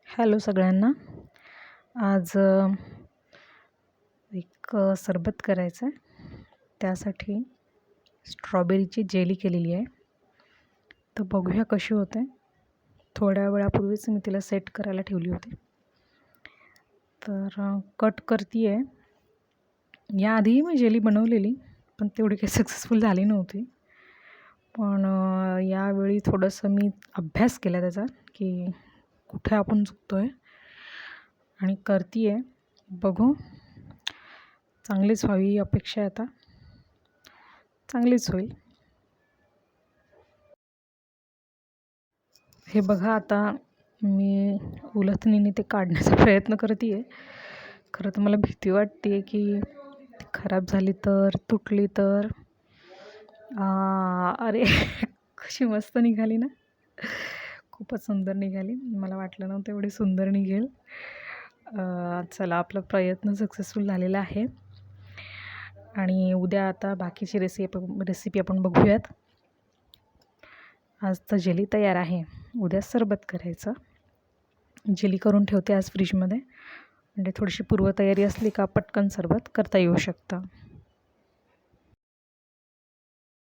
Hello सगळ्यांना. आज एक सरबत करायचं आहे. त्यासाठी स्ट्रॉबेरीची जेली केलेली आहे. तर बघूया कशी होते. थोड्या वेळापूर्वीच मी तिला सेट करायला ठेवली होती. तर कट करते आहे. याआधीही मी जेली बनवलेली, पण तेवढी काही सक्सेसफुल झाली नव्हती. पण यावेळी थोडंसं मी अभ्यास केला त्याचा की कुठे आपण चुकतो आहे आणि करते आहे. बघू, चांगलीच व्हावी अपेक्षा आहे. आता चांगलीच होईल. हे बघा, आता मी उलथणीने ते काढण्याचा प्रयत्न करते आहे. खरं तर मला भीती वाटते की ती खराब झाली तर, तुटली तर. अरे कशी मस्त निघाली ना, खूपच सुंदर निघाली. मला वाटलं नव्हतं एवढी सुंदर निघेल. चला, आपला प्रयत्न सक्सेसफुल झालेला आहे. आणि उद्या आता बाकीची रेसिपी आपण बघूयात. आज तर जेली तयार आहे, उद्या सरबत करायचं. जेली करून ठेवते आज फ्रीजमध्ये, म्हणजे थोडीशी पूर्वतयारी असली का पटकन सरबत करता येऊ शकतं.